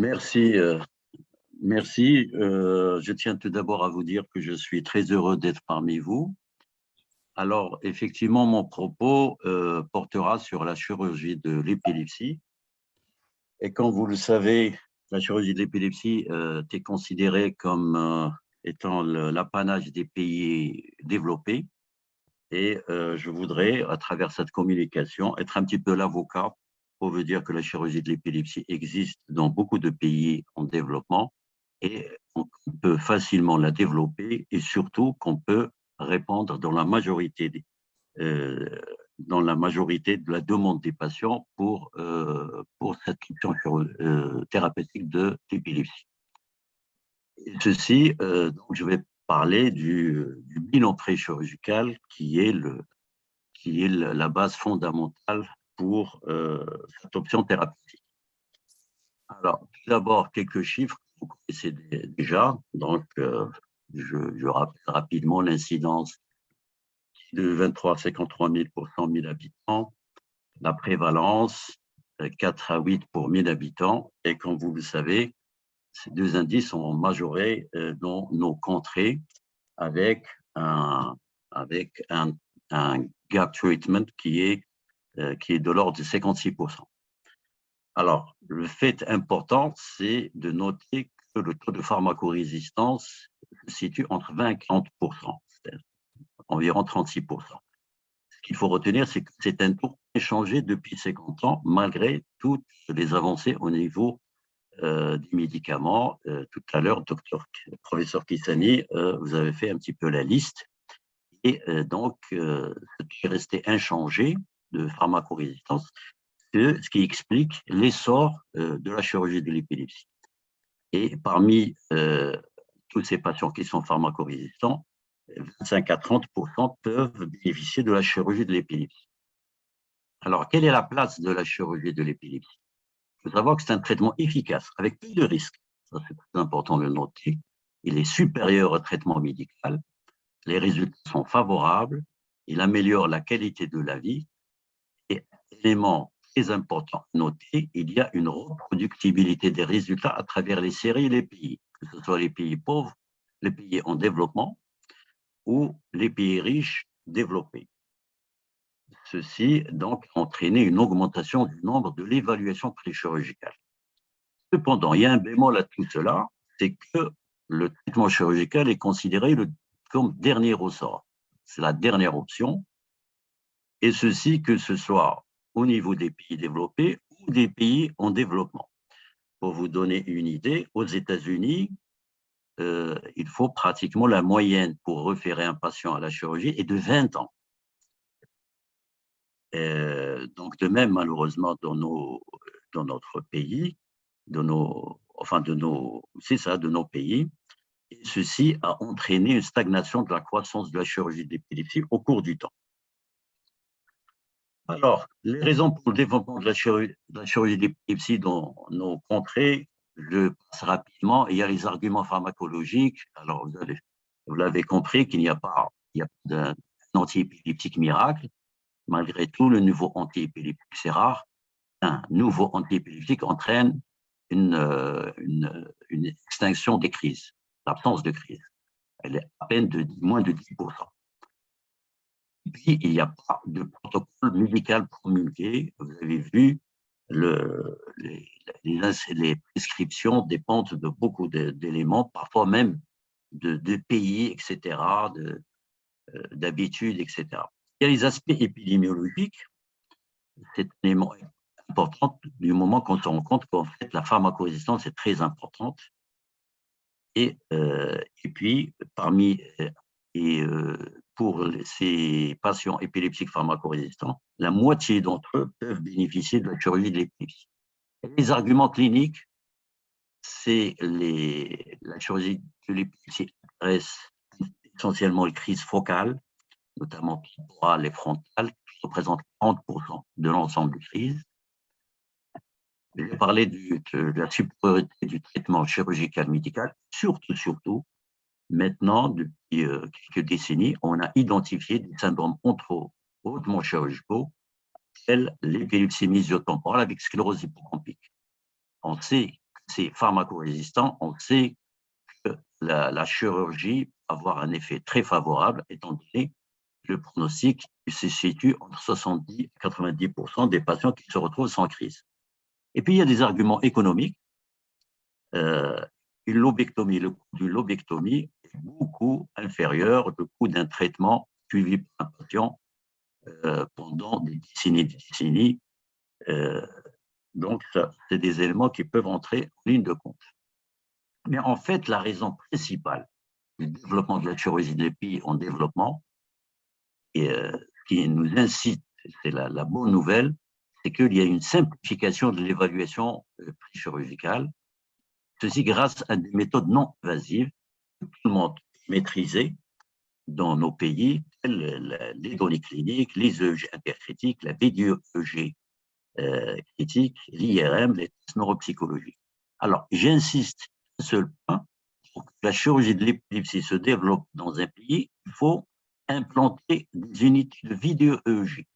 Merci, merci. Je tiens tout d'abord à vous dire que je suis très heureux d'être parmi vous. Alors, effectivement, mon propos portera sur la chirurgie de l'épilepsie. Et comme vous le savez, la chirurgie de l'épilepsie est considérée comme étant l'apanage des pays développés. Et je voudrais, à travers cette communication, être un petit peu l'avocat pour vous dire que la chirurgie de l'épilepsie existe dans beaucoup de pays en développement et on peut facilement la développer et surtout qu'on peut répondre euh, dans la majorité de la demande des patients pour cette option thérapeutique de l'épilepsie. Ceci, donc je vais parler du bilan préchirurgical qui est la base fondamentale pour cette option thérapeutique. Alors, tout d'abord, quelques chiffres que vous connaissez déjà. Donc, je rappelle rapidement l'incidence de 23 à 53 000 pour 100 000 habitants, la prévalence 4 à 8 pour 1000 habitants. Et comme vous le savez, ces deux indices sont majorés dans nos contrées avec un, avec un gap treatment qui est de l'ordre de 56%. Alors, le fait important, c'est de noter que le taux de pharmacorésistance se situe entre 20 et 40%, c'est-à-dire environ 36%. Ce qu'il faut retenir, c'est que c'est un taux échangé depuis 50 ans, malgré toutes les avancées au niveau des médicaments. Tout à l'heure, professeur Kissani, vous avez fait un petit peu la liste. Et donc, ce qui est resté inchangé de pharmacorésistance, c'est ce qui explique l'essor de la chirurgie de l'épilepsie. Et parmi tous ces patients qui sont pharmacorésistants, 25 à 30% peuvent bénéficier de la chirurgie de l'épilepsie. Alors, quelle est la place de la chirurgie de l'épilepsie? Il faut savoir que c'est un traitement efficace, avec peu de risques. Ça, c'est très important de le noter. Il est supérieur au traitement médical. Les résultats sont favorables. Il améliore la qualité de la vie. Et élément très important à noter, il y a une reproductibilité des résultats à travers les séries et les pays, que ce soit les pays pauvres, les pays en développement ou les pays riches développés. Ceci donc a entraîné une augmentation du nombre de l'évaluation préchirurgicale. Cependant, il y a un bémol à tout cela, c'est que le traitement chirurgical est considéré comme dernier ressort. C'est la dernière option, et ceci que ce soit au niveau des pays développés ou des pays en développement. Pour vous donner une idée, aux États-Unis, il faut pratiquement la moyenne pour référer un patient à la chirurgie est de 20 ans. Donc de même, malheureusement, dans notre pays, c'est ça, de nos pays, et ceci a entraîné une stagnation de la croissance de la chirurgie d'épilepsie au cours du temps. Alors, les raisons pour le développement de la chirurgie d'épilepsie dans nos contrées, je passe rapidement. Il y a les arguments pharmacologiques. Alors, vous l'avez compris qu'il n'y a pas d'un antiépileptique miracle. Malgré tout, le nouveau antiépileptique, c'est rare. Un nouveau antiépileptique entraîne une extinction des crises, l'absence de crise. Elle est à peine de moins de 10%. Et puis, il n'y a pas de protocole médical promulgué. Vous avez vu, les prescriptions dépendent de beaucoup d'éléments, parfois même de pays, etc., d'habitudes, etc. Il y a les aspects épidémiologiques. C'est un élément important du moment qu'on se rend compte qu'en fait, la pharmacorésistance est très importante. Et puis, pour ces patients épileptiques pharmacorésistants, la moitié d'entre eux peuvent bénéficier de la chirurgie de l'épilepsie. Les arguments cliniques, c'est la chirurgie de l'épilepsie adresse essentiellement les crises focales, notamment temporales et frontales, qui représentent 30% de l'ensemble des crises. Je vais parler de la supériorité du traitement chirurgical médical, surtout, maintenant, depuis quelques décennies, on a identifié des syndromes hautement chirurgicaux, tels l'épilepsie mésio-temporale avec sclérose hippocampique. On sait c'est pharmacorésistant, on sait que la chirurgie peut avoir un effet très favorable, étant donné que le pronostic se situe entre 70 et 90% des patients qui se retrouvent sans crise. Et puis, il y a des arguments économiques. Une lobectomie, le coût d'une lobectomie est beaucoup inférieur au coût d'un traitement suivi par un patient pendant des décennies. Donc, c'est des éléments qui peuvent entrer en ligne de compte. Mais en fait, la raison principale du développement de la chirurgie des pays en développement, et qui nous incite, c'est la bonne nouvelle, c'est qu'il y a une simplification de l'évaluation préchirurgicale, ceci grâce à des méthodes non invasives que tout le monde maîtrisait dans nos pays, telles les données cliniques, les EEG intercritiques, la vidéo-EEG critique, l'IRM, les tests neuropsychologiques. Alors, j'insiste un seul point, pour que la chirurgie de l'épilepsie se développe dans un pays, il faut implanter des unités de vidéo-EEG.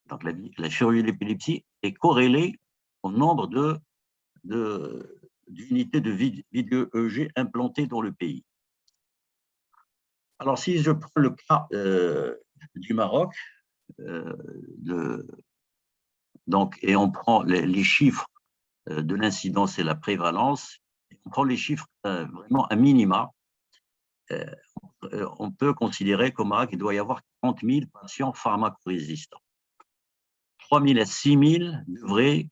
Donc, la chirurgie de l'épilepsie est corrélée au nombre d'unités de vidéo-EEG implantées dans le pays. Alors, si je prends le cas du Maroc, donc, et on prend les chiffres de l'incidence et la prévalence, on prend les chiffres vraiment à minima, on peut considérer qu'au Maroc, il doit y avoir 40 000 patients pharmacorésistants. 3 000 à 6 000 devraient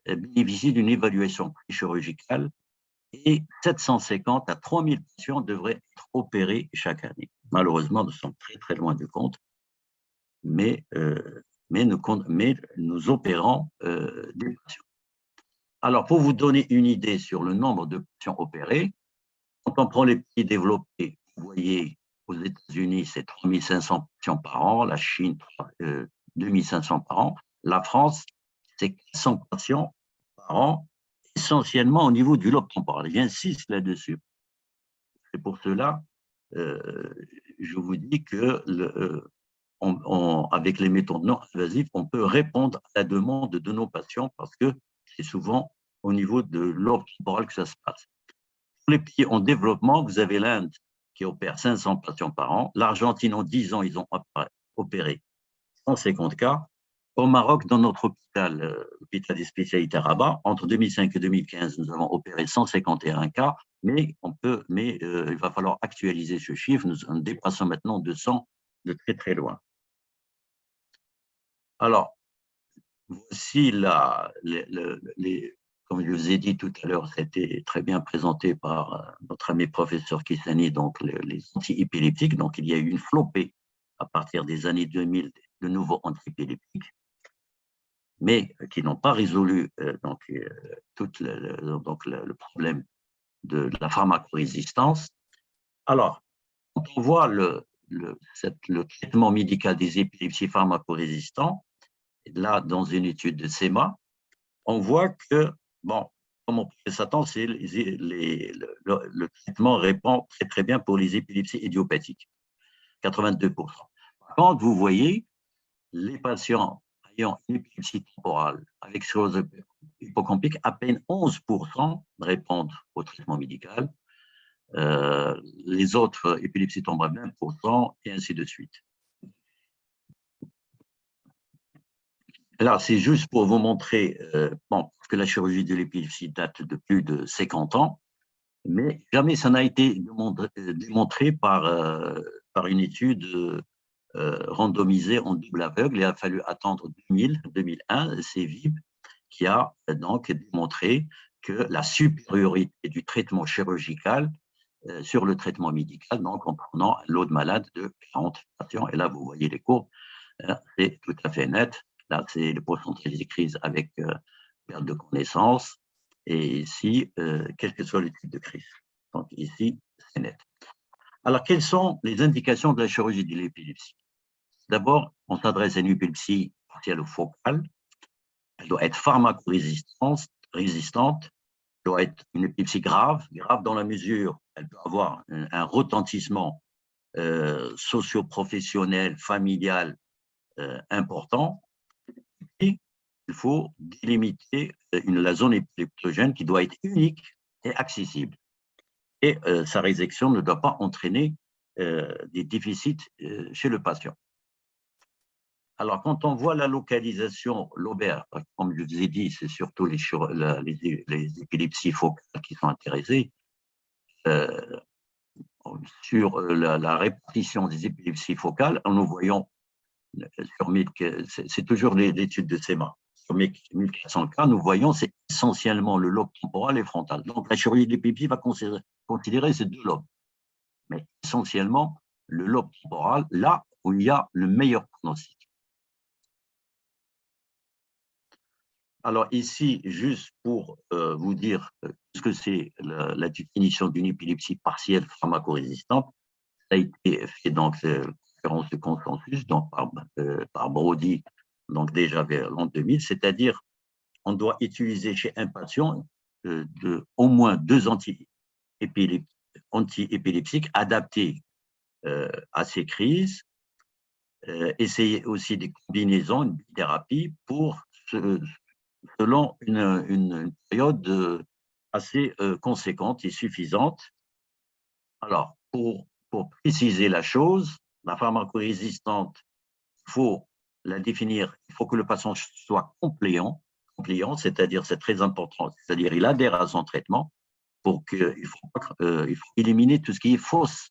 bénéficier d'une évaluation chirurgicale et 750 à 3 000 patients devraient être opérés chaque année. Malheureusement, nous sommes très très loin du compte, mais nous opérons des patients. Alors, pour vous donner une idée sur le nombre de patients opérés, quand on prend les pays développés, vous voyez, aux États-Unis, c'est 3 500 patients par an, la Chine, 2 500 par an, la France, c'est 400 patients par an, essentiellement au niveau du lobe temporal. J'insiste là-dessus. C'est pour cela, je vous dis que avec les méthodes non invasives, on peut répondre à la demande de nos patients parce que c'est souvent au niveau de lobe temporal que ça se passe. Pour les pays en développement, vous avez l'Inde qui opère 500 patients par an. L'Argentine, en 10 ans, ils ont opéré 150 cas. Au Maroc, dans notre hôpital, l'hôpital des spécialités à Rabat, entre 2005 et 2015, nous avons opéré 151 cas, mais il va falloir actualiser ce chiffre. Nous dépassons maintenant 200 de très très loin. Alors, voici comme je vous ai dit tout à l'heure, c'était très bien présenté par notre ami professeur Kissani, donc les antiépileptiques. Donc, il y a eu une flopée à partir des années 2000 de nouveaux antiépileptiques, mais qui n'ont pas résolu tout le problème de la pharmacorésistance. Alors, quand on voit le traitement médical des épilepsies pharmacorésistants, là, dans une étude de SEMA, on voit que, bon, comme on pourrait s'attendre, le traitement répond très, très bien pour les épilepsies idiopathiques, 82%. Par contre, vous voyez, les patients ayant une épilepsie temporale avec sclérose hippocampique, à peine 11% répondent au traitement médical. Les autres épilepsies temporales, 20%, et ainsi de suite. Là, c'est juste pour vous montrer que la chirurgie de l'épilepsie date de plus de 50 ans, mais jamais ça n'a été démontré par une étude randomisée en double aveugle. Il a fallu attendre 2001, c'est VIB, qui a donc démontré que la supériorité du traitement chirurgical sur le traitement médical, donc en prenant un lot de malades de 40 patients. Et là, vous voyez les courbes, c'est tout à fait net. Là, c'est le pourcentage des crises avec perte de connaissance. Et ici, quel que soit le type de crise. Donc ici, c'est net. Alors, quelles sont les indications de la chirurgie de l'épilepsie? D'abord, on s'adresse à une épilepsie partielle ou focale. Elle doit être pharmacorésistante, doit être une épilepsie grave dans la mesure, elle peut avoir un retentissement socio-professionnel, familial important. Et il faut délimiter la zone épileptogène qui doit être unique et accessible. Et sa résection ne doit pas entraîner des déficits chez le patient. Alors, quand on voit la localisation lobaire, comme je vous ai dit, c'est surtout les épilepsies focales qui sont intéressées. Sur la répartition des épilepsies focales, nous voyons, c'est toujours l'étude de SEMA, sur 1400 cas, nous voyons c'est essentiellement le lobe temporal et frontal. Donc la chirurgie de l'épilepsie va considérer ces deux lobes, mais essentiellement le lobe temporal, là où il y a le meilleur pronostic. Alors ici, juste pour vous dire ce que c'est la définition d'une épilepsie partielle pharmacorésistante, ça a été fait dans la conférence de consensus donc par Brody, donc déjà vers l'an 2000, c'est-à-dire on doit utiliser chez un patient au moins 2 anti-épileptiques adaptés à ces crises, essayer aussi des combinaisons, une thérapie selon une période assez conséquente et suffisante. Alors, pour préciser la chose, la pharmacorésistante, il faut la définir, il faut que le patient soit compliant, c'est-à-dire c'est très important, c'est-à-dire il adhère à son traitement pour qu'il faut éliminer tout ce qui est fausse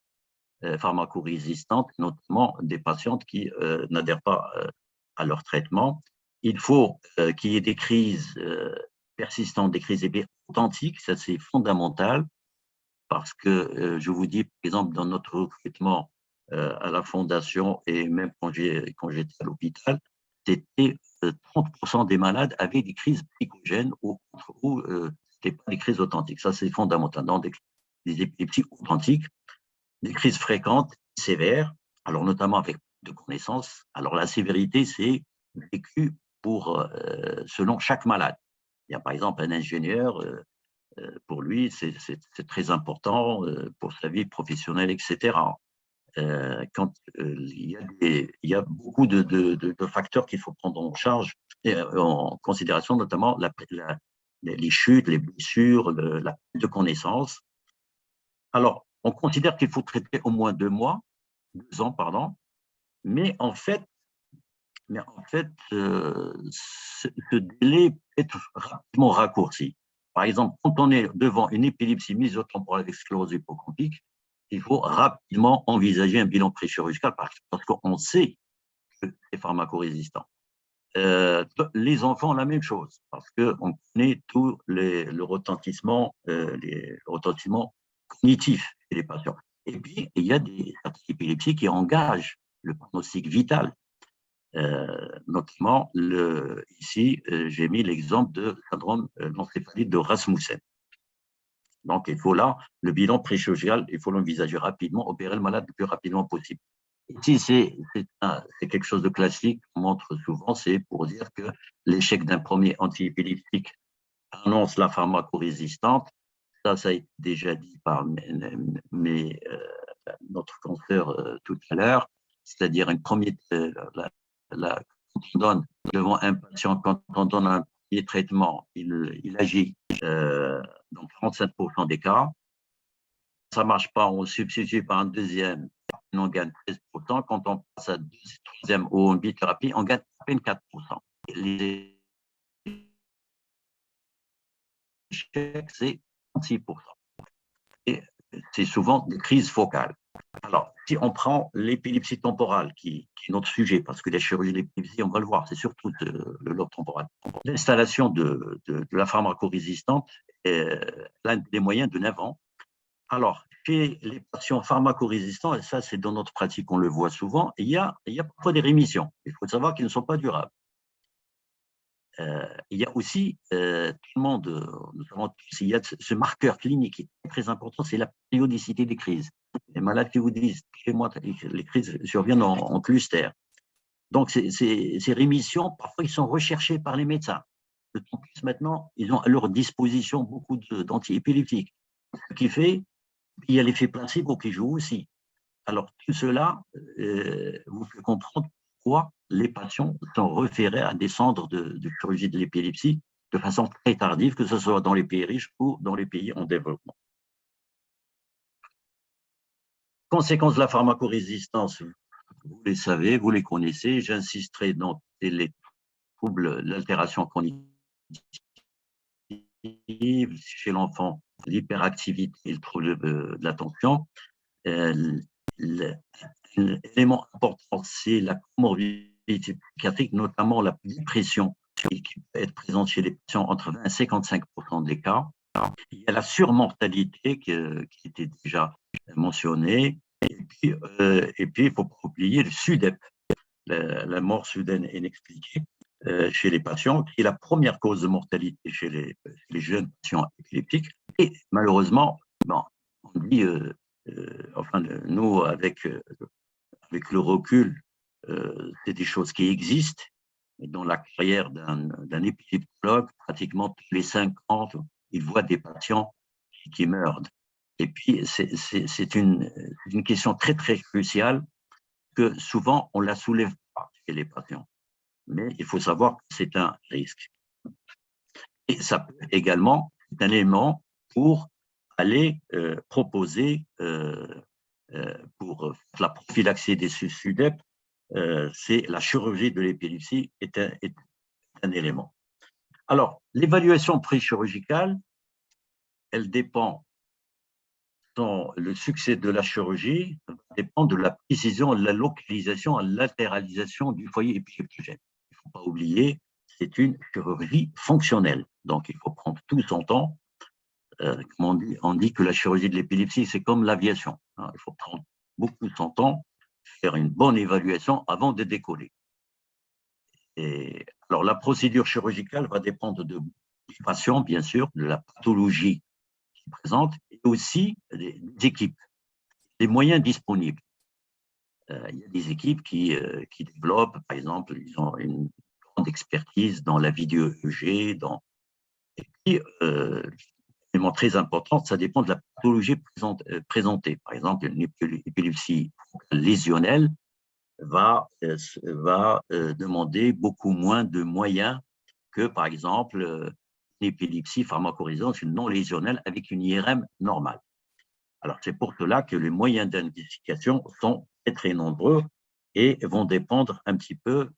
pharmacorésistante, notamment des patientes qui n'adhèrent pas à leur traitement. Il faut qu'il y ait des crises persistantes, des crises authentiques, ça c'est fondamental, parce que je vous dis, par exemple, dans notre recrutement à la fondation et même quand j'étais à l'hôpital, c'était 30% des malades avaient des crises psychogènes ou c'était pas des crises authentiques. Ça, c'est fondamental. Dans des épilepsies authentiques, des crises fréquentes, sévères, alors notamment avec de connaissances. Alors la sévérité, c'est vécu selon chaque malade. Il y a par exemple un ingénieur, pour lui, c'est très important pour sa vie professionnelle, etc. Quand il y a beaucoup de facteurs qu'il faut prendre en charge, en considération, notamment les chutes, les blessures, la perte de connaissance. Alors, on considère qu'il faut traiter au moins 2 ans, pardon, mais en fait, ce délai peut être rapidement raccourci. Par exemple, quand on est devant une épilepsie mésotemporale avec sclérose hypocampique, il faut rapidement envisager un bilan préchirurgical parce qu'on sait que c'est pharmacorésistant. Les enfants, la même chose, parce qu'on connaît tout le retentissement cognitif chez les patients. Et puis, il y a des épilepsies qui engagent le pronostic vital. Notamment, ici, j'ai mis l'exemple de syndrome d'encéphalite de Rasmussen. Donc, il faut là, le bilan préchirurgical, il faut l'envisager rapidement, opérer le malade le plus rapidement possible. Ici, c'est quelque chose de classique, on montre souvent, c'est pour dire que l'échec d'un premier antiépileptique annonce la pharmacorésistante. Ça a été déjà dit par notre confrère tout à l'heure, c'est-à-dire une première, quand on donne devant un patient, quand on donne un premier traitement, il agit dans 35% des cas. Ça ne marche pas, on substitue par un deuxième, on gagne 13%. Quand on passe à troisième ou en bithérapie, on gagne à peine 4%. Les échecs, c'est 36%. Et c'est souvent des crises focales. Alors, si on prend l'épilepsie temporale, qui est notre sujet, parce que la chirurgie de l'épilepsie, on va le voir, c'est surtout le lobe temporal. L'installation de la pharmacorésistante est l'un des moyens de 9 ans. Alors, chez les patients pharmacorésistants, et ça c'est dans notre pratique, on le voit souvent, il y a parfois des rémissions. Il faut savoir qu'ils ne sont pas durables. Il y a aussi, tout le monde, il y a ce marqueur clinique qui est très important, c'est la périodicité des crises. Les malades qui vous disent, chez moi, les crises surviennent en cluster. Donc, ces rémissions, parfois, ils sont recherchés par les médecins. En plus, maintenant, ils ont à leur disposition beaucoup d'antiépileptiques. Ce qui fait qu'il y a l'effet placebo qui joue aussi. Alors, tout cela vous fait comprendre pourquoi les patients sont référés à des centres de chirurgie de l'épilepsie de façon très tardive, que ce soit dans les pays riches ou dans les pays en développement. Conséquences de la pharmacorésistance, vous les savez, vous les connaissez. J'insisterai dans les troubles, l'altération cognitive chez l'enfant, l'hyperactivité et le trouble de l'attention. L'élément important, c'est la comorbidité psychiatrique, notamment la dépression, qui peut être présente chez les patients entre 20 et 55% des cas. Il y a la surmortalité qui était déjà mentionnée. Et puis, il ne faut pas oublier le SUDEP, la mort soudaine inexpliquée chez les patients, qui est la première cause de mortalité chez les jeunes patients épileptiques. Et malheureusement, bon, on dit, enfin, nous, avec le recul, c'est des choses qui existent. Et dans la carrière d'un épileptologue, pratiquement tous les 5 ans, il voit des patients qui meurent. Et puis, c'est une question très, très cruciale que souvent, on ne la soulève pas chez les patients. Mais il faut savoir que c'est un risque. Et ça peut également être un élément pour aller proposer, pour la prophylaxie des SUDEP, c'est la chirurgie de l'épilepsie est un élément. Alors, l'évaluation préchirurgicale, elle dépend, le succès de la chirurgie dépend de la précision, de la localisation, de la latéralisation du foyer épileptogène. Il ne faut pas oublier, c'est une chirurgie fonctionnelle. Donc, il faut prendre tout son temps. Comme on dit que la chirurgie de l'épilepsie, c'est comme l'aviation. Hein, il faut prendre beaucoup de son temps, faire une bonne évaluation avant de décoller. Et, alors, la procédure chirurgicale va dépendre du patient, bien sûr, de la pathologie qu'il présente, et aussi des équipes, des moyens disponibles. Il y a des équipes qui développent, par exemple, ils ont une grande expertise dans la vidéo-EG, et puis, élément très important, ça dépend de la pathologie présentée. Par exemple, une épilepsie lésionnelle va demander beaucoup moins de moyens que, par exemple, une épilepsie pharmacorésistante, une non lésionnelle avec une IRM normale. Alors, c'est pour cela que les moyens d'identification sont très, très nombreux et vont dépendre un petit peu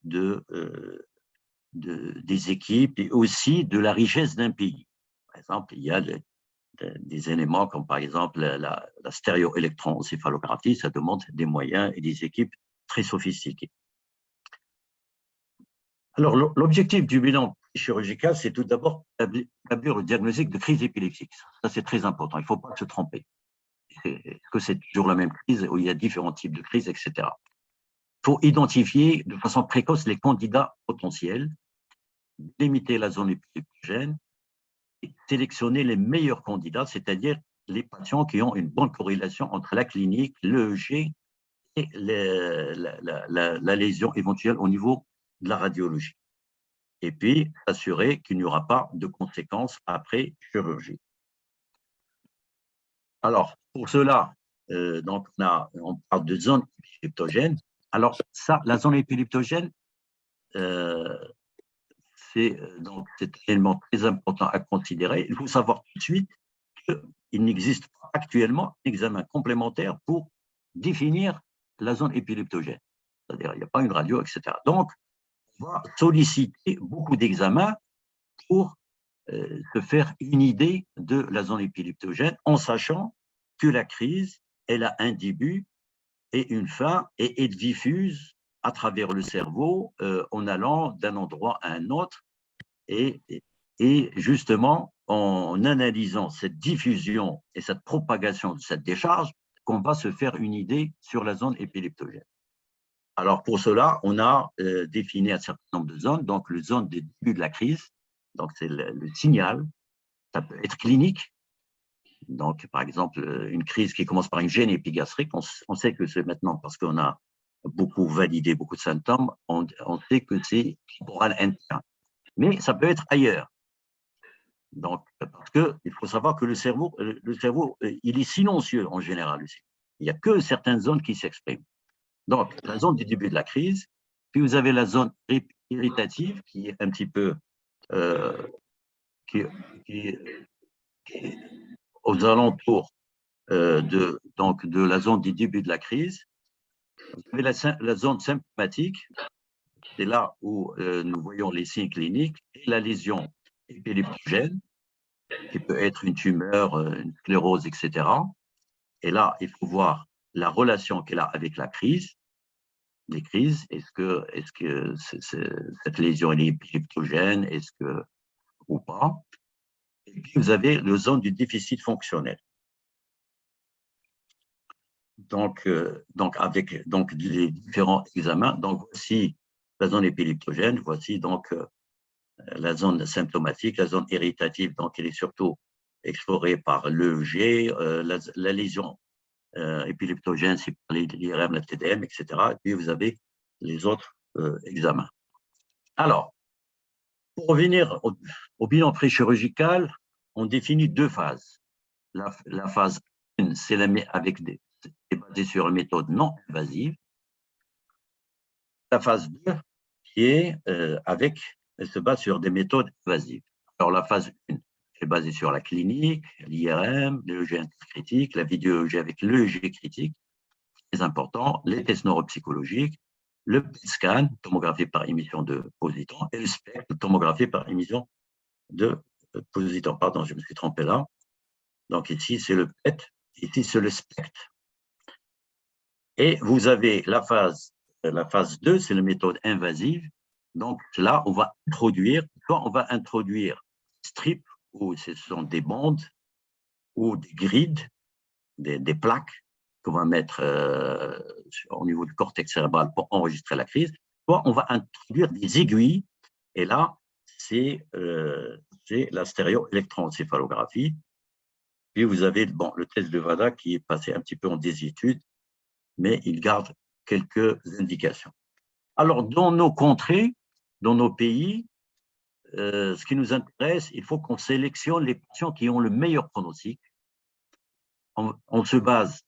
des équipes et aussi de la richesse d'un pays. Par exemple, il y a des éléments comme par exemple la stéréoélectroencéphalographie, ça demande des moyens et des équipes très sophistiquées. Alors, l'objectif du bilan chirurgical, c'est tout d'abord établir le diagnostic de crise épileptique. Ça, c'est très important, il ne faut pas se tromper. Que c'est toujours la même crise où il y a différents types de crises, etc. Il faut identifier de façon précoce les candidats potentiels, limiter la zone épileptogène, sélectionner les meilleurs candidats, c'est-à-dire les patients qui ont une bonne corrélation entre la clinique, l'EEG et la lésion éventuelle au niveau de la radiologie. Et puis, assurer qu'il n'y aura pas de conséquences après chirurgie. Alors, pour cela, donc on parle de zone épileptogène. Alors, ça, la zone épileptogène, c'est un élément très important à considérer. Il faut savoir tout de suite qu'il n'existe pas actuellement un examen complémentaire pour définir la zone épileptogène. C'est-à-dire, il n'y a pas une radio, etc. Donc, on va solliciter beaucoup d'examens pour se faire une idée de la zone épileptogène en sachant que la crise, elle a un début et une fin et elle diffuse à travers le cerveau en allant d'un endroit à un autre et justement en analysant cette diffusion et cette propagation de cette décharge qu'on va se faire une idée sur la zone épileptogène. Alors pour cela, on a défini un certain nombre de zones, donc le zone des débuts de la crise, donc c'est le signal, ça peut être clinique. Donc, par exemple, une crise qui commence par une gêne épigastrique, on sait que c'est maintenant, parce qu'on a beaucoup validé beaucoup de symptômes, on sait que c'est temporal interne. Mais ça peut être ailleurs. Donc, parce qu'il faut savoir que le cerveau, il est silencieux en général aussi. Il n'y a que certaines zones qui s'expriment. Donc, la zone du début de la crise, Puis vous avez la zone irritative qui est un petit peu qui, qui- qui est aux alentours de la zone du début de la crise. Vous avez la zone symptomatique, c'est là où nous voyons les signes cliniques et la lésion épileptogène, qui peut être une tumeur, une sclérose, etc. Et là, il faut voir la relation qu'elle a avec la crise, les crises. Est-ce que cette lésion est épileptogène, ou pas? Et puis, vous avez le zone du déficit fonctionnel. Donc avec les différents examens, donc voici la zone épileptogène, voici donc la zone symptomatique, la zone irritative, donc elle est surtout explorée par l'EEG, la lésion épileptogène, c'est par l'IRM, la TDM, etc. Et puis vous avez les autres examens. Alors, pour revenir au bilan préchirurgical, on définit deux phases. La phase 1, c'est basée sur la méthode non invasive. La phase 2, qui est elle se base sur des méthodes invasives. Alors, la phase 1 est basée sur la clinique, l'IRM, l'EEG intercritique, la vidéo-EEG avec l'EEG critique, très important, les tests neuropsychologiques, le PET scan, tomographie par émission de positons, et le SPECT, tomographie par émission de positons. Pardon, je me suis trompé là. Donc ici, c'est le PET, ici, c'est le SPECT. Et vous avez la phase 2, c'est la méthode invasive. Donc là, on va introduire strip, où ce sont des bandes ou des grids, des plaques qu'on va mettre au niveau du cortex cérébral pour enregistrer la crise. Soit on va introduire des aiguilles, et là, c'est la stéréoélectroencéphalographie. Puis vous avez le test de VADA qui est passé un petit peu en désuétude, mais il garde quelques indications. Alors, dans nos contrées, dans nos pays, ce qui nous intéresse, il faut qu'on sélectionne les patients qui ont le meilleur pronostic. On se base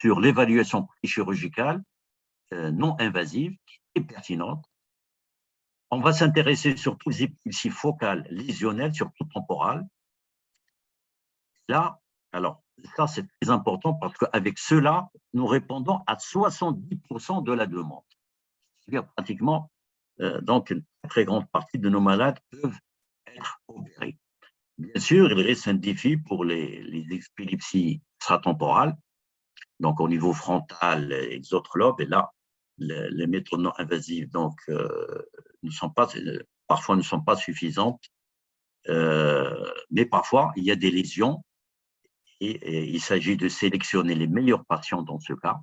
sur l'évaluation chirurgicale non invasive, qui est pertinente. On va s'intéresser surtout aux épilepsies focales lésionnelles, surtout temporales. Là, alors, ça, c'est très important parce qu'avec cela, nous répondons à 70% de la demande. C'est-à-dire pratiquement, donc, une très grande partie de nos malades peuvent être opérés. Bien sûr, il reste un défi pour les épilepsies extratemporales, donc au niveau frontal et des autres lobes. Et là, les méthodes non invasives donc, parfois ne sont pas suffisantes, mais parfois, il y a des lésions et il s'agit de sélectionner les meilleurs patients dans ce cas.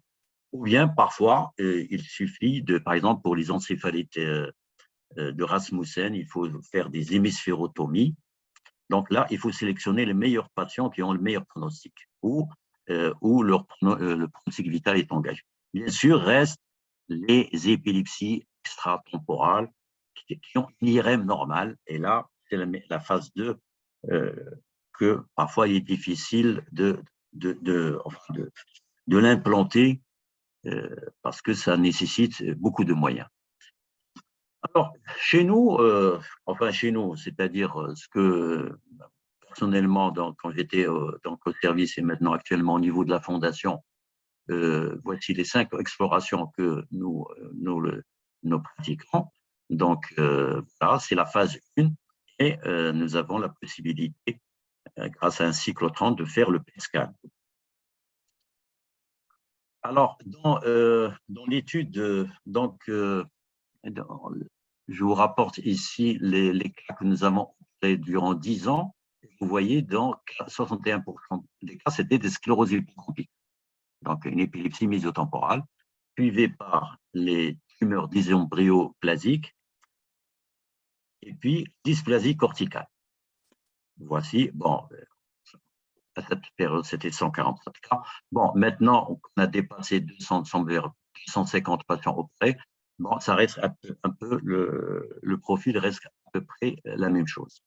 Ou bien, parfois, il suffit par exemple, pour les encéphalites de Rasmussen, il faut faire des hémisphérotomies. Donc là, il faut sélectionner les meilleurs patients qui ont le meilleur pronostic ou le pronostic vital est engagé. Bien sûr, restent les épilepsies extratemporales qui ont une IRM normale. Et là, c'est la phase 2 que parfois il est difficile de l'implanter parce que ça nécessite beaucoup de moyens. Alors, chez nous, c'est-à-dire ce que personnellement, quand j'étais au service et maintenant actuellement au niveau de la fondation, voici les 5 explorations que nous pratiquons. Donc, là, c'est la phase 1 et nous avons la possibilité, grâce à un cyclotron, de faire le PET scan. Alors, dans l'étude, je vous rapporte ici les cas que nous avons fait durant 10 ans. Vous voyez, dans 61% des cas, c'était des scléroses hypocampiques, donc une épilepsie mésiotemporale, suivie par les tumeurs dysembryoplasmiques et puis dysplasie corticale. Voici, à cette période, c'était 147 cas. Bon, maintenant, on a dépassé 250 patients opérés. Bon, ça reste un peu le profil reste à peu près la même chose.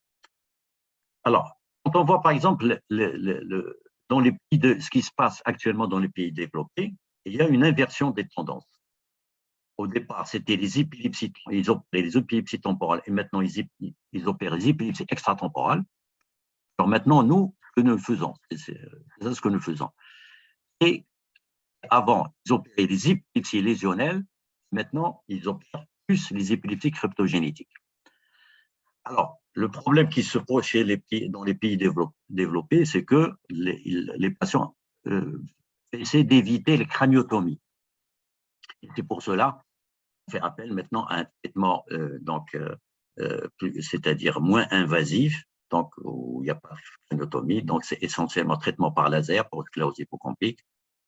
Alors, quand on voit par exemple dans les pays ce qui se passe actuellement dans les pays développés, il y a une inversion des tendances. Au départ, c'était les épilepsies, ils opéraient les épilepsies temporales et maintenant ils opèrent les épilepsies extratemporales. Alors maintenant, nous, ce que nous faisons, c'est ça ce que nous faisons. Et avant, ils opéraient les épilepsies lésionnelles, maintenant, ils opèrent plus les épilepsies cryptogénétiques. Alors, le problème qui se pose dans les pays développés, c'est que les patients essaient d'éviter les craniotomies. C'est pour cela qu'on fait appel maintenant à un traitement c'est-à-dire moins invasif, donc où il n'y a pas de craniotomie. Donc, c'est essentiellement traitement par laser pour sclérose hypocampique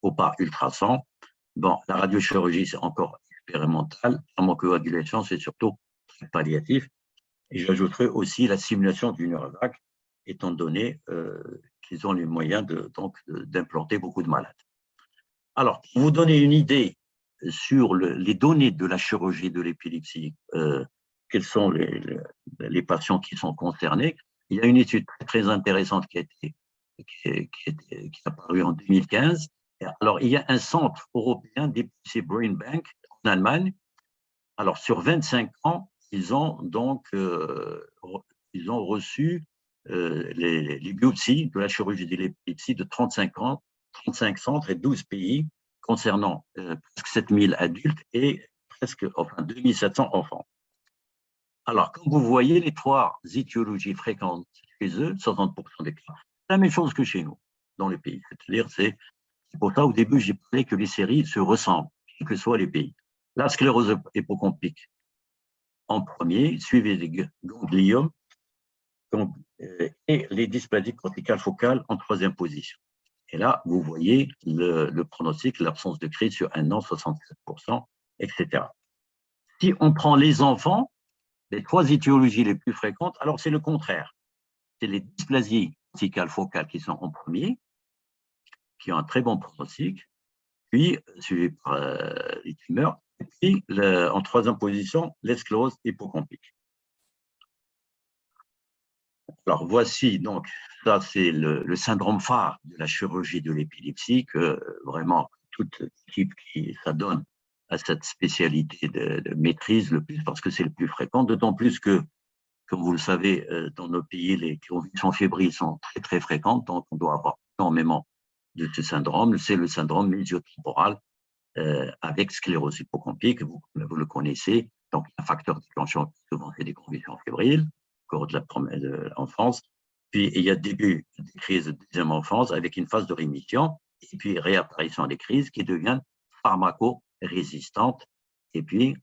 ou par ultrason. Bon, la radiochirurgie, c'est encore expérimental. Pharmacocoagulation, c'est surtout palliatif. Et j'ajouterai aussi la simulation du nerf vague, étant donné qu'ils ont les moyens d'implanter beaucoup de malades. Alors, pour vous donner une idée sur les données de la chirurgie de l'épilepsie, quels sont les patients qui sont concernés, il y a une étude très intéressante qui est apparue en 2015. Alors, il y a un centre européen d'épilepsie Brain Bank en Allemagne. Alors, sur 25 ans, ils ont reçu les biopsies de la chirurgie de l'épilepsie de 35 centres et 12 pays concernant presque 7000 adultes et presque 2700 enfants. Alors, comme vous voyez, les trois étiologies fréquentes chez eux, 60% des cas, c'est la même chose que chez nous, dans les pays. C'est-à-dire, c'est pour ça, au début, j'ai parlé que les séries se ressemblent, quels que soient les pays. La sclérose hypocampique en premier, suivi des ganglions et les dysplasies corticales focales en troisième position. Et là, vous voyez le pronostic, l'absence de crise sur un an, 67%, etc. Si on prend les enfants, les trois étiologies les plus fréquentes, alors c'est le contraire. C'est les dysplasies corticales focales qui sont en premier, qui ont un très bon pronostic, puis suivi par les tumeurs, et puis en troisième position, les scléroses hypocampiques. Alors voici donc, ça c'est le syndrome phare de la chirurgie de l'épilepsie, que vraiment toute équipe qui s'adonne à cette spécialité de maîtrise le plus, parce que c'est le plus fréquent, d'autant plus que, comme vous le savez, dans nos pays, les convulsions fébriles sont très très fréquentes, donc on doit avoir énormément de ce syndrome. C'est le syndrome mésio-temporal avec sclérose hypocampique, vous le connaissez, donc un facteur déclenchant souvent c'est des convulsions fébriles, au cours de l'enfance. Puis il y a début des crises de deuxième enfance avec une phase de rémission, et puis réapparition des crises qui deviennent pharmaco-résistantes. Et puis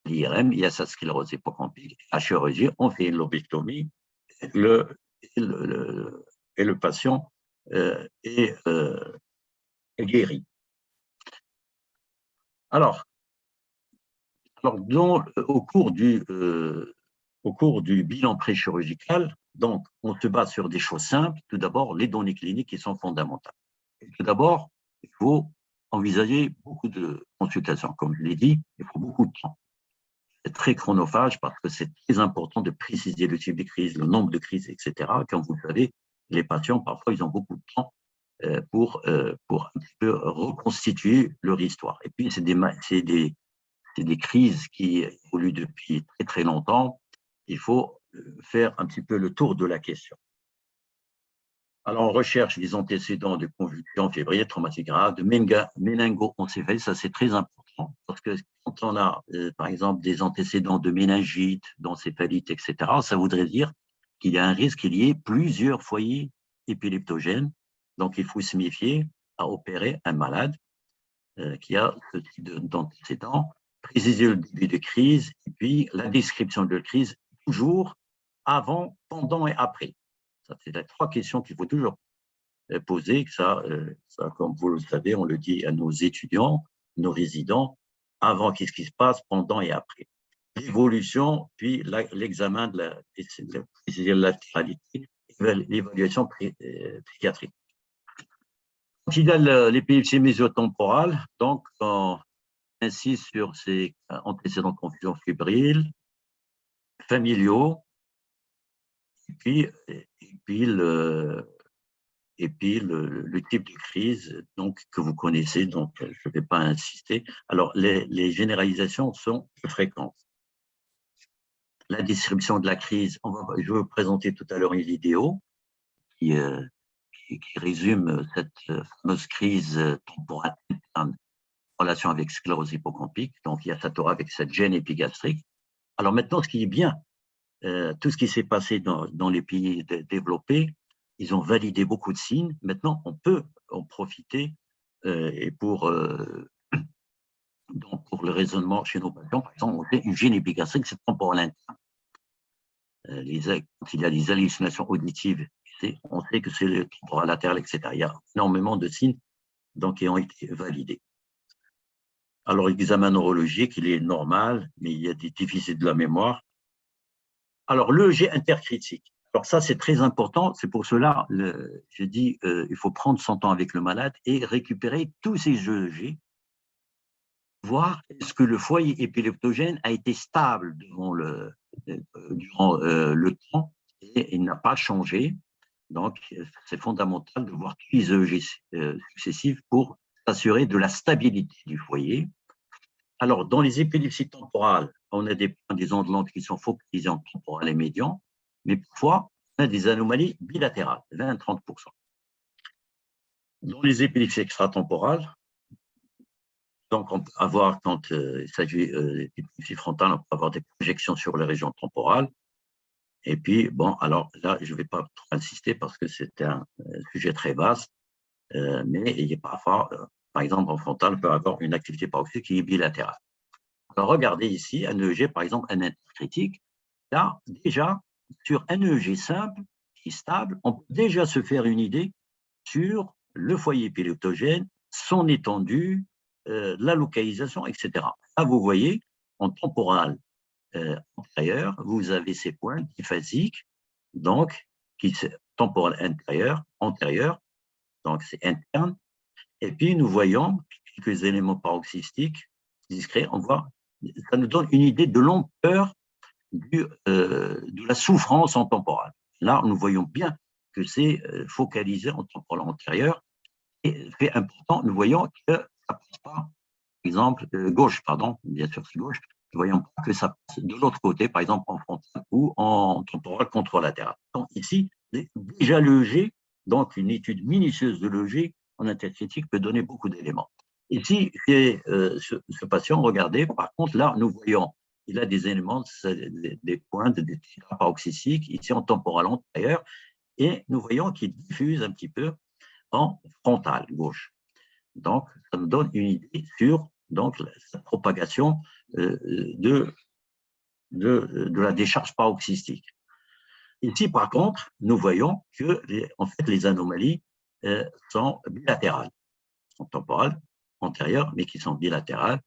l'IRM, il y a sa sclérose hypocampique. La chirurgie, on fait une lobectomie, et le patient est guéri. Alors au cours du bilan préchirurgical, donc, on se base sur des choses simples. Tout d'abord, les données cliniques qui sont fondamentales. Et tout d'abord, il faut envisager beaucoup de consultations. Comme je l'ai dit, il faut beaucoup de temps. C'est très chronophage parce que c'est très important de préciser le type de crise, le nombre de crises, etc. Comme vous le savez, les patients, parfois, ils ont beaucoup de temps pour un petit peu reconstituer leur histoire. Et puis, c'est des crises qui évoluent depuis très, très longtemps. Il faut faire un petit peu le tour de la question. Alors, on recherche les antécédents de convulsions fébriles, traumatiques graves, de méningo-encéphalie, ça c'est très important, parce que quand on a, par exemple, des antécédents de méningite, d'encéphalite, etc., ça voudrait dire qu'il y a un risque qu'il y ait plusieurs foyers épileptogènes. Donc, il faut se méfier à opérer un malade qui a ce type d'antécédents, préciser le début de crise, et puis la description de la crise, toujours avant, pendant et après. Ça, c'est les trois questions qu'il faut toujours poser. Ça, comme vous le savez, on le dit à nos étudiants, nos résidents, avant, qu'est-ce qui se passe, pendant et après. L'évolution, puis l'examen de la latéralité, l'évaluation psychiatrique. Quand il y a l'épilepsie mésiotemporale, donc on insiste sur ces antécédents de confusion fébrile, familiaux, et puis et puis le type de crise donc, que vous connaissez, donc je ne vais pas insister. Alors, les généralisations sont fréquentes. La distribution de la crise, je vais vous présenter tout à l'heure une vidéo qui résume cette fameuse crise temporale en relation avec sclérose hypocampique. Donc, il y a cette avec cette gêne épigastrique. Alors maintenant, ce qui est bien, tout ce qui s'est passé dans les pays développés, ils ont validé beaucoup de signes. Maintenant, on peut en profiter et donc pour le raisonnement chez nos patients, par exemple, on fait une gêne épigastrique, c'est temporel interne. Quand il y a des hallucinations auditives, on sait que c'est le temporal latéral, etc. Il y a énormément de signes donc, qui ont été validés. Alors, l'examen neurologique, il est normal, mais il y a des déficits de la mémoire. Alors, l'EEG intercritique. Alors, ça, c'est très important. C'est pour cela, j'ai dit, il faut prendre son temps avec le malade et récupérer tous ces EEG, voir est-ce que le foyer épileptogène a été stable durant le temps et il n'a pas changé. Donc, c'est fondamental de voir tous les EEG successifs pour s'assurer de la stabilité du foyer. Alors, dans les épilepsies temporales, on a des ondes lentes qui sont focalisées en temporal et médian, mais parfois, on a des anomalies bilatérales, 20-30%. Dans les épilepsies extratemporales, donc on peut avoir, quand il s'agit d'épilepsie frontale, on peut avoir des projections sur les régions temporales. Et puis, bon, alors là, je ne vais pas trop insister parce que c'est un sujet très vaste, mais il y a parfois, par exemple, en frontal, on peut avoir une activité paroxytique qui est bilatérale. Alors, regardez ici, un EEG, par exemple, un intercritique. Là, déjà, sur un EEG simple, qui est stable, on peut déjà se faire une idée sur le foyer épileptogène, son étendue, la localisation, etc. Là, vous voyez, en temporal antérieur, vous avez ces points diphasiques, donc, temporal antérieur, donc c'est interne. Et puis, nous voyons quelques éléments paroxystiques discrets. On voit, ça nous donne une idée de l'ampleur de la souffrance en temporal. Là, nous voyons bien que c'est focalisé en temporal antérieur. Et fait important, nous voyons que ça ne passe pas, par exemple, gauche, pardon, bien sûr c'est gauche, nous voyons pas que ça passe de l'autre côté, par exemple en frontal ou en temporal contralatéral. Donc ici, déjà l'EEG, donc une étude minutieuse de l'EEG en intercritique peut donner beaucoup d'éléments. Ici, ce patient, regardez, par contre, là, nous voyons, il a des éléments, des pointes, des paroxystiques, ici en temporal antérieur, et nous voyons qu'il diffuse un petit peu en frontal gauche. Donc, ça nous donne une idée sur donc, la propagation de la décharge paroxystique. Ici, par contre, nous voyons que en fait, les anomalies sont bilatérales, sont temporales, antérieures, mais qui sont bilatérales.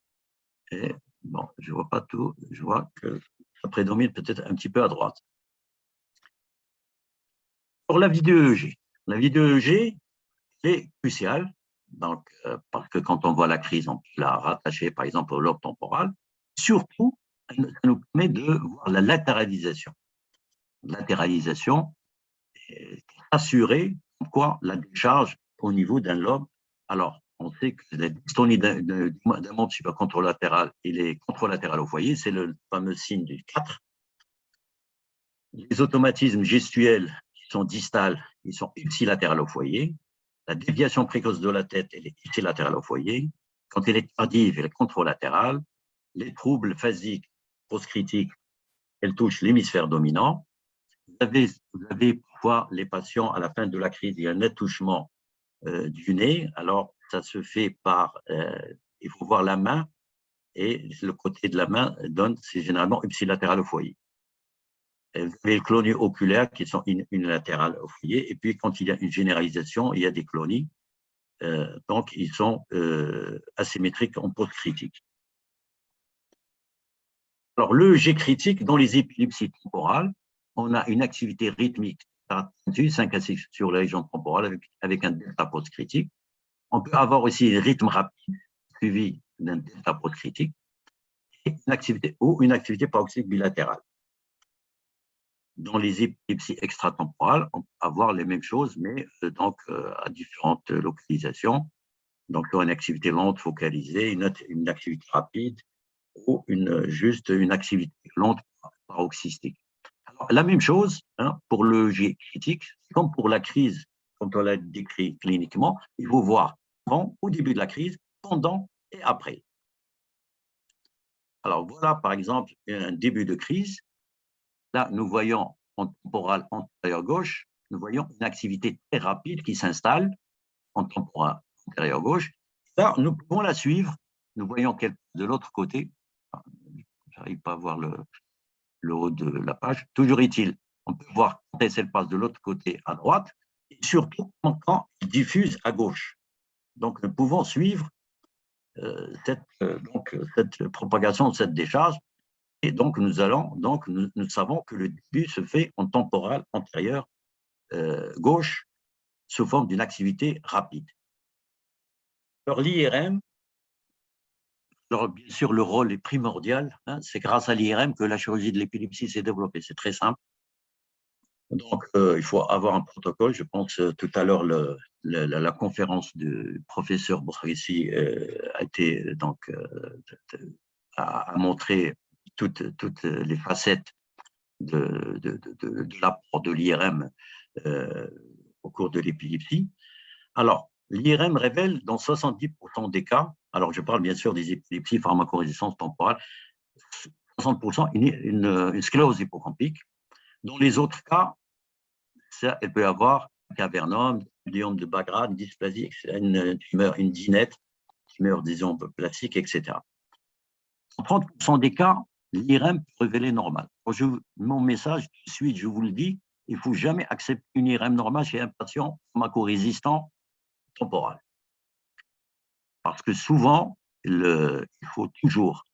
Et bon, je ne vois pas tout, je vois que ça prédomine peut-être un petit peu à droite. Pour la vidéo EEG, c'est crucial, donc, parce que quand on voit la crise, on peut la rattacher par exemple au lobe temporal. Surtout, ça nous permet de voir la latéralisation. Latéralisation, assurer quoi la décharge au niveau d'un lobe. Alors, on sait que la dystonie d'un membre supérieur contralatéral, il est contralatéral au foyer, c'est le fameux signe du 4. Les automatismes gestuels qui sont distals, ils sont ipsilatérales au foyer. La déviation précoce de la tête, elle est ipsilatérale au foyer. Quand elle est tardive, elle est contralatérale. Les troubles phasiques postcritiques, elles touchent l'hémisphère dominant. Vous avez parfois les patients, à la fin de la crise, il y a un attouchement du nez. Alors, ça se fait par, il faut voir la main, et le côté de la main donne, c'est généralement ipsilatéral au foyer. Vous avez les clonies oculaires qui sont unilatérales au foyer, et puis quand il y a une généralisation, il y a des clonies, donc ils sont asymétriques en post-critique. Alors, l'EEG critique, dans les épilepsies temporales, on a une activité rythmique 5 à 6 sur la région temporale avec un delta post-critique. On peut avoir aussi un rythme rapide suivi d'un delta post-critique et une activité paroxytique bilatérale. dans les épilepsies extratemporales, on peut avoir les mêmes choses, mais à différentes localisations. Donc, une activité lente focalisée, une activité rapide ou juste une activité lente paroxystique. Alors, la même chose pour le G critique, comme pour la crise, quand on l'a décrit cliniquement, il faut voir au début de la crise, pendant et après. Alors, voilà, par exemple, un début de crise. Là, nous voyons en temporal antérieur gauche, nous voyons une activité très rapide qui s'installe en temporal antérieur gauche. Là, nous pouvons la suivre. Nous voyons qu'elle de l'autre côté. Je n'arrive pas à voir le haut de la page. Toujours est-il, on peut voir quand elle passe de l'autre côté à droite, et surtout quand elle diffuse à gauche. Donc, nous pouvons suivre cette propagation de cette décharge. Et donc, nous savons que le début se fait en temporal antérieur gauche sous forme d'une activité rapide. Alors, l'IRM, bien sûr, le rôle est primordial. C'est grâce à l'IRM que la chirurgie de l'épilepsie s'est développée. C'est très simple. Donc, il faut avoir un protocole. Je pense tout à l'heure, la conférence du professeur Bourgessi a montré toutes les facettes de l'apport de l'IRM au cours de l'épilepsie. Alors, l'IRM révèle dans 70% des cas, alors je parle bien sûr des épilepsies pharmacorésistance temporale, 60% une sclérose hypocampique. Dans les autres cas, elle peut avoir un cavernome, un gliome de Bagrad, une dysplasie, une tumeur, une dinette, tumeur, disons, plastique, etc. En 30% des cas, l'IRM peut révéler normal. Mon message, tout de suite, je vous le dis, il ne faut jamais accepter une IRM normale chez un patient pharmacorésistant temporal. Parce que souvent, il faut toujours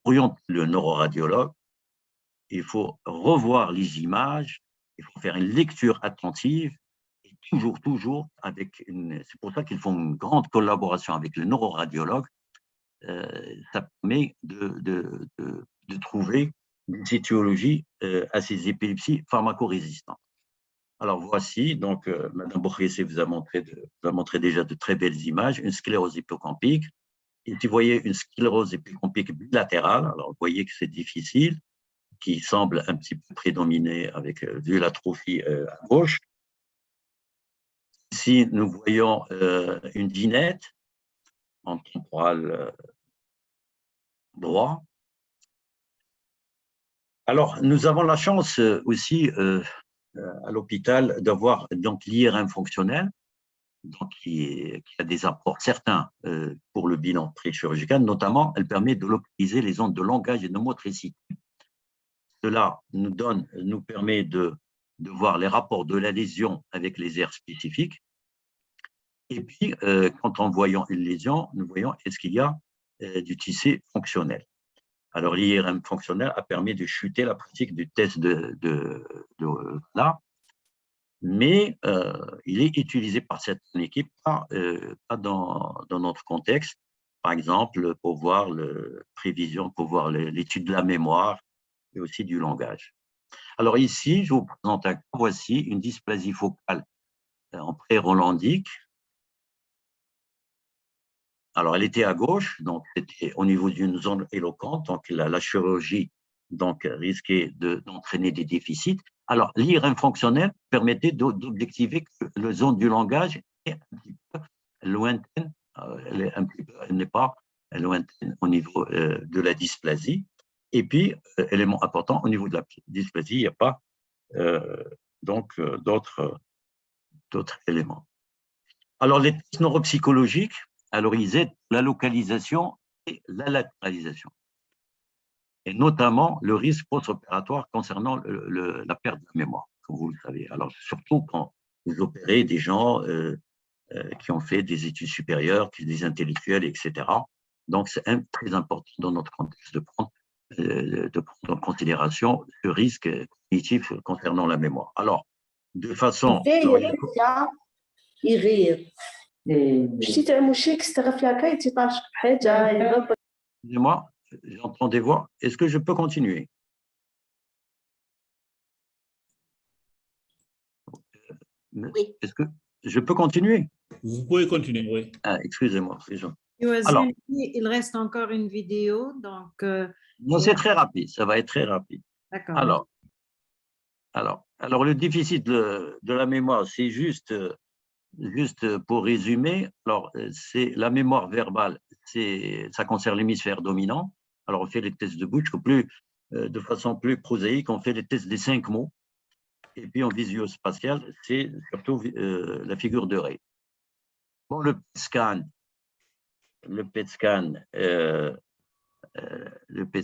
orienter le neuroradiologue, il faut revoir les images, il faut faire une lecture attentive, et toujours, c'est pour ça qu'ils font une grande collaboration avec le neuroradiologue. Ça permet de trouver une étiologie à ces épilepsies pharmacorésistantes. Alors voici, donc Mme Bourgessi vous a montré déjà de très belles images, une sclérose hypocampique. Et si vous voyez une sclérose hypocampique bilatérale, alors vous voyez que c'est difficile, qui semble un petit peu prédominer avec vu l'atrophie à gauche. Ici, nous voyons une dinette en temporal droit. Alors, nous avons la chance aussi à l'hôpital d'avoir donc l'IRM fonctionnel, donc qui a des apports certains pour le bilan préchirurgical, notamment, elle permet de localiser les ondes de langage et de motricité. Cela nous permet de voir les rapports de la lésion avec les aires spécifiques. Et puis, quand en voyant une lésion, nous voyons est-ce qu'il y a du tissé fonctionnel. Alors, l'IRM fonctionnel a permis de chuter la pratique du test là, mais il est utilisé par certaines équipes, pas dans notre contexte, par exemple, pour voir pour voir l'étude de la mémoire et aussi du langage. Alors ici, je vous présente voici une dysplasie focale en pré-rolandique. Alors, elle était à gauche, donc c'était au niveau d'une zone éloquente, donc la chirurgie risquait d'entraîner des déficits. Alors, l'IRM fonctionnel permettait d'objectiver que la zone du langage est un petit peu lointaine, elle n'est pas lointaine au niveau de la dysplasie. Et puis, élément important, au niveau de la dysplasie, il n'y a pas d'autres éléments. Alors, les tests neuropsychologiques, alors ils aident la localisation et la latéralisation, et notamment le risque post-opératoire concernant la perte de la mémoire, comme vous le savez. Alors, surtout quand vous opérez des gens qui ont fait des études supérieures, des intellectuels, etc. Donc, c'est très important dans notre contexte de prendre en considération le risque cognitif concernant la mémoire. Alors, de façon… Excusez-moi, j'entends des voix. Est-ce que je peux continuer? Oui. Est-ce que je peux continuer? Vous pouvez continuer, oui. Ah, excusez-moi, c'est gentil. Alors, il reste encore une vidéo, donc. Non, c'est très rapide, ça va être très rapide. D'accord. Alors, le déficit de la mémoire, c'est juste pour résumer. Alors, c'est la mémoire verbale, ça concerne l'hémisphère dominant. Alors, on fait les tests de bouche, de façon plus prosaïque, on fait les tests des 5 mots. Et puis en visio-spatial, c'est surtout la figure de Rey. Bon, le PET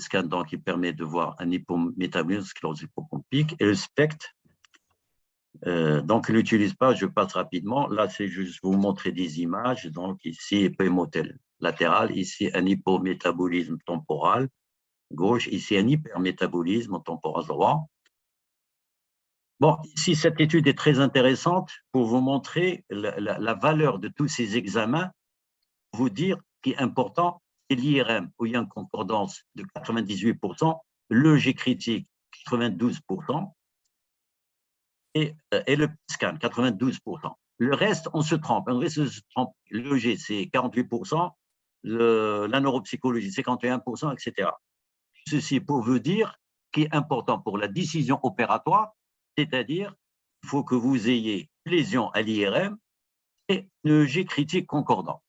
scan, donc, il permet de voir un hypométabolisme, sclérose hypopompique, et le SPECT. Donc, il n'utilise pas, je passe rapidement. Là, c'est juste vous montrer des images. Donc, ici, hypohémotèle latéral, ici, un hypométabolisme temporal gauche, ici, un hypermétabolisme temporal droit. Bon, ici, cette étude est très intéressante pour vous montrer la valeur de tous ces examens, vous dire ce qui est important, c'est l'IRM, où il y a une concordance de 98%, l'EG critique, 92%, et le scan, 92%. Le reste, on se trompe. L'EG, c'est 48%, la neuropsychologie, 51%, etc. Ceci pour vous dire ce qui est important pour la décision opératoire, c'est-à-dire il faut que vous ayez lésion à l'IRM et une EG critique concordant,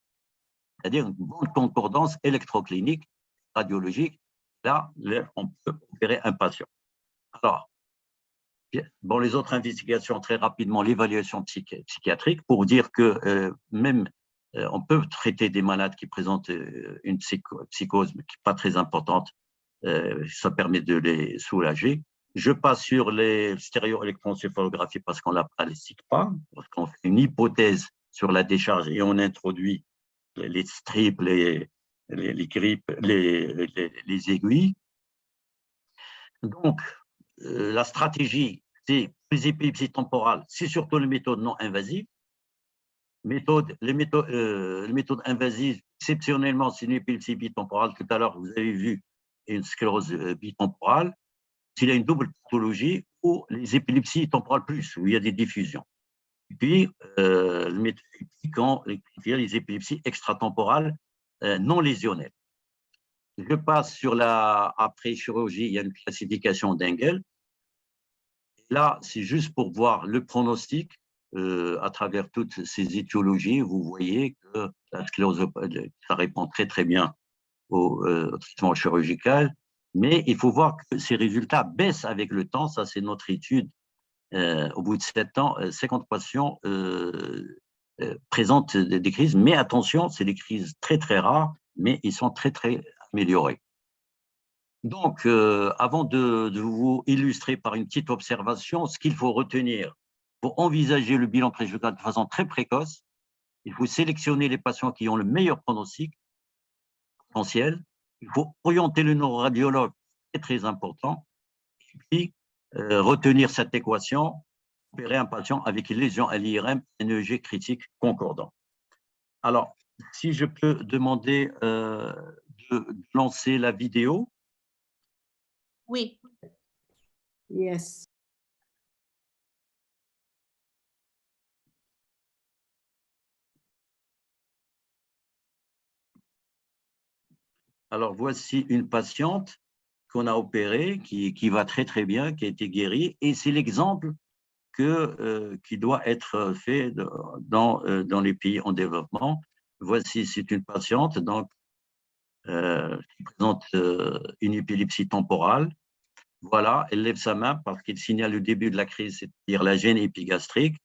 c'est-à-dire une bonne concordance électroclinique, radiologique. Là, on peut opérer un patient. Alors, bon, les autres investigations, très rapidement, l'évaluation psychiatrique, pour dire que même on peut traiter des malades qui présentent une psychose, mais qui n'est pas très importante, ça permet de les soulager. Je passe sur les stéréoélectroencéphalographies parce qu'on ne la pratique pas, parce qu'on fait une hypothèse sur la décharge et on introduit les strips, les grippes, les aiguilles. Donc, la stratégie, c'est les épilepsies temporales, c'est surtout les méthodes non invasives. Les méthodes invasives, exceptionnellement, c'est une épilepsie bitemporale. Tout à l'heure, vous avez vu une sclérose bitemporale. S'il y a une double pathologie ou les épilepsies temporales plus, où il y a des diffusions. Et puis, quand il y a les épilepsies extratemporales non lésionnelles. Je passe sur après chirurgie, il y a une classification d'Engel. Là, c'est juste pour voir le pronostic à travers toutes ces étiologies. Vous voyez que la sclérose, ça répond très très bien au traitement chirurgical, mais il faut voir que ces résultats baissent avec le temps. Ça, c'est notre étude. Au bout de 7 ans, 50 patients présentent des crises, mais attention, c'est des crises très très rares, mais ils sont très très améliorés. Donc, avant de vous illustrer par une petite observation, ce qu'il faut retenir pour envisager le bilan préjudicial de façon très précoce, il faut sélectionner les patients qui ont le meilleur pronostic potentiel. Il faut orienter le neuroradiologue, c'est très important. Et puis, retenir cette équation, opérer un patient avec une lésion à l'IRM, un EEG critique concordant. Alors, si je peux demander de lancer la vidéo. Oui. Yes. Alors, voici une patiente qu'on a opérée, qui va très très bien, qui a été guérie, et c'est l'exemple qui doit être fait dans les pays en développement. Voici, c'est une patiente donc, qui présente une épilepsie temporale. Voilà, elle lève sa main parce qu'il signale le début de la crise, c'est-à-dire la gêne épigastrique.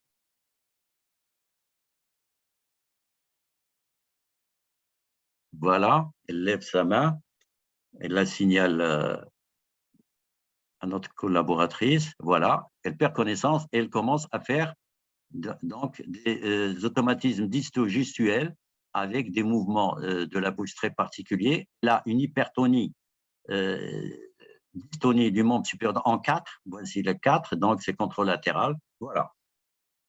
Voilà, elle lève sa main, elle la signale à notre collaboratrice. Voilà, elle perd connaissance et elle commence à faire donc des automatismes disto-gestuels avec des mouvements de la bouche très particuliers. Là, une hypertonie, dystonie du membre supérieur en 4. Voici le 4, donc c'est contralatéral. Voilà.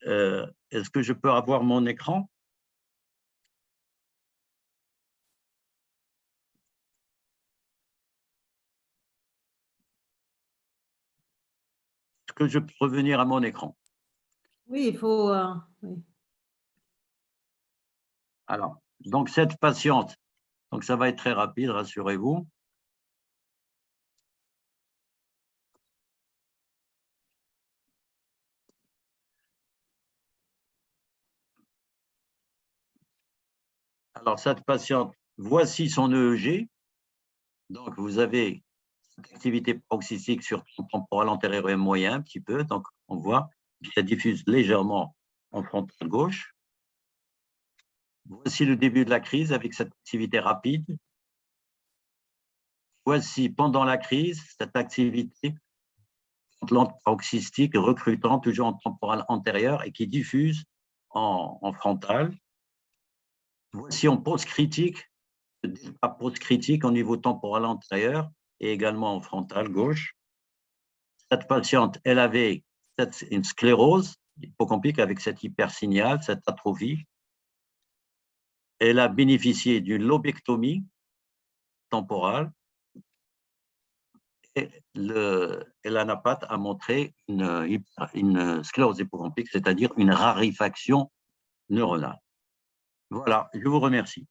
Est-ce que je peux avoir mon écran? Est-ce que je peux revenir à mon écran? Oui, il faut. Oui. Alors, donc cette patiente, donc ça va être très rapide, rassurez-vous. Alors, cette patiente, voici son EEG. Donc, vous avez cette activité paroxystique sur le temporal antérieur et moyen, un petit peu. Donc, on voit que ça diffuse légèrement en frontal gauche. Voici le début de la crise avec cette activité rapide. Voici pendant la crise cette activité lente paroxystique recrutant toujours en temporal antérieur et qui diffuse en frontal. Voici en pause critique, pause critique au niveau temporal antérieur et également en frontal gauche. Cette patiente, elle avait une sclérose hippocampique avec cette hypersignal, cette atrophie. Elle a bénéficié d'une lobectomie temporale et l'anapath a montré une sclérose hippocampique, c'est-à-dire une raréfaction neuronale. Voilà, je vous remercie.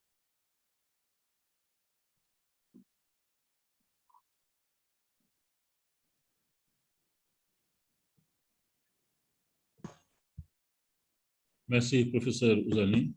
Merci, professeur Ouzani.